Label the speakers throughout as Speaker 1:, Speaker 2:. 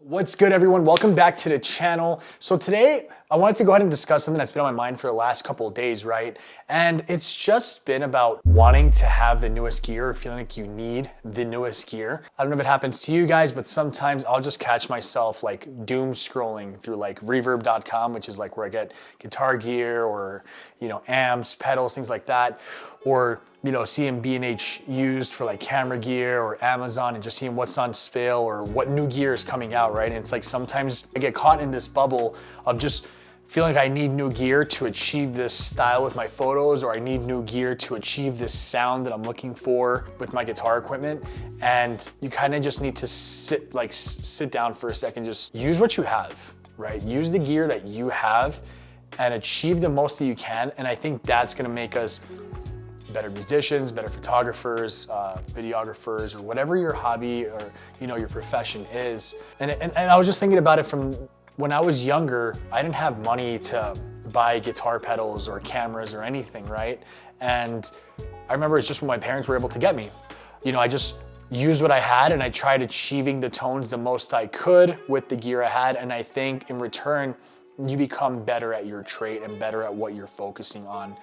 Speaker 1: What's good, everyone? Welcome back to the channel. So today I wanted to go ahead and discuss something that's been on my mind for the last couple of days, right? And it's just been about wanting to have the newest gear or feeling like you need the newest gear. I don't know if it happens to you guys, but sometimes I'll just catch myself like doom scrolling through like reverb.com, which is like where I get guitar gear or, amps, pedals, things like that. Or, seeing B&H used for like camera gear or Amazon and just seeing what's on sale or what new gear is coming out, right? And it's like sometimes I get caught in this bubble of just feeling like I need new gear to achieve this style with my photos, or I need new gear to achieve this sound that I'm looking for with my guitar equipment. And you kind of just need to sit down for a second, just use what you have, right? Use the gear that you have and achieve the most that you can. And I think that's gonna make us better musicians, better photographers, videographers, or whatever your hobby or your profession is. And I was just thinking about it from when I was younger. I didn't have money to buy guitar pedals or cameras or anything, right? And I remember it's just what my parents were able to get me. I just used what I had and I tried achieving the tones the most I could with the gear I had. And I think in return, you become better at your trait and better at what you're focusing on.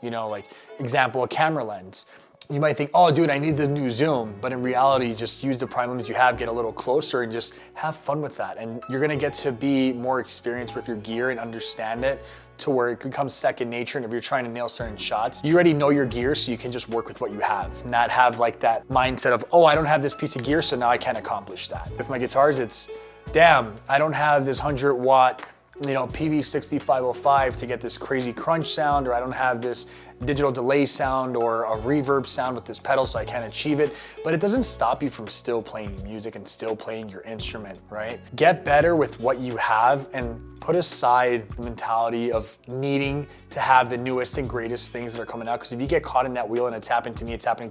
Speaker 1: Like example, a camera lens. You might think, oh dude, I need the new zoom, but in reality, just use the prime lens you have, get a little closer and just have fun with that. And you're gonna get to be more experienced with your gear and understand it to where it becomes second nature. And if you're trying to nail certain shots, you already know your gear, so you can just work with what you have, not have like that mindset of, oh, I don't have this piece of gear, so now I can't accomplish that. With my guitars, it's, damn, I don't have this 100-watt PV6505 to get this crazy crunch sound, or I don't have this digital delay sound or a reverb sound with this pedal, so I can't achieve it. But it doesn't stop you from still playing music and still playing your instrument, right? Get better with what you have and put aside the mentality of needing to have the newest and greatest things that are coming out. Because if you get caught in that wheel, and it's happening to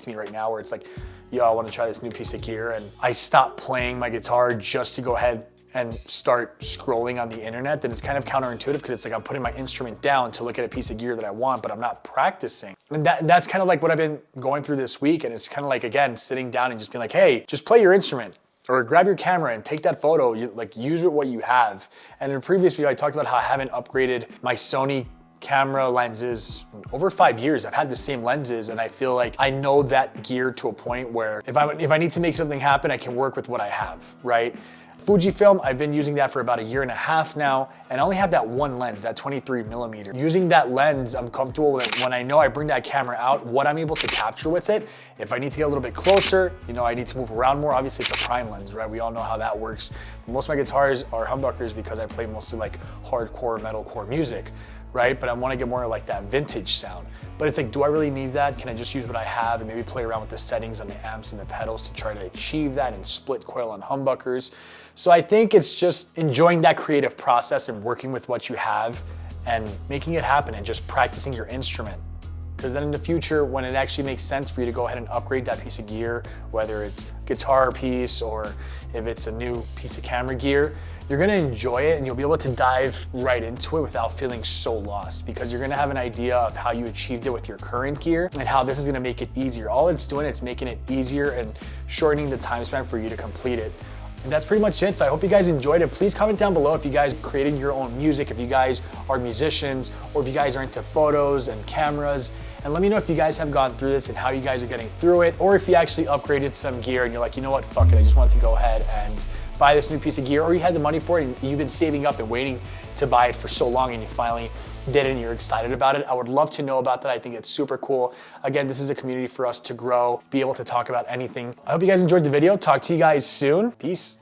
Speaker 1: me right now, where it's like, yo, I want to try this new piece of gear, and I stop playing my guitar just to go ahead and start scrolling on the internet, then it's kind of counterintuitive, because it's like I'm putting my instrument down to look at a piece of gear that I want, but I'm not practicing. And that's kind of like what I've been going through this week. And it's kind of like, again, sitting down and just being like, hey, just play your instrument or grab your camera and take that photo. Use what you have. And in a previous video, I talked about how I haven't upgraded my Sony camera lenses over 5 years. I've had the same lenses, and I feel like I know that gear to a point where if I need to make something happen, I can work with what I have, right? Fujifilm, I've been using that for about 1.5 years now, and I only have that one lens, that 23mm. Using that lens, I'm comfortable with it. When I know I bring that camera out, what I'm able to capture with it. If I need to get a little bit closer, I need to move around more. Obviously, it's a prime lens, right? We all know how that works. Most of my guitars are humbuckers because I play mostly like hardcore, metalcore music, right? But I want to get more like that vintage sound. But it's like, do I really need that? Can I just use what I have and maybe play around with the settings on the amps and the pedals to try to achieve that, and split coil on humbuckers? So I think it's just enjoying that creative process and working with what you have and making it happen and just practicing your instrument. Because then in the future, when it actually makes sense for you to go ahead and upgrade that piece of gear, whether it's guitar piece or if it's a new piece of camera gear, you're gonna enjoy it and you'll be able to dive right into it without feeling so lost, because you're gonna have an idea of how you achieved it with your current gear and how this is gonna make it easier. All it's doing, it's making it easier and shortening the time span for you to complete it. And that's pretty much it. So I hope you guys enjoyed it. Please comment down below if you guys created your own music, if you guys are musicians, or if you guys are into photos and cameras. And let me know if you guys have gone through this and how you guys are getting through it, or if you actually upgraded some gear and you're like, you know what, fuck it, I just want to go ahead and buy this new piece of gear, or you had the money for it and you've been saving up and waiting to buy it for so long and you finally did it and you're excited about it. I would love to know about that. I think it's super cool. Again, this is a community for us to grow, be able to talk about anything. I hope you guys enjoyed the video. Talk to you guys soon. Peace.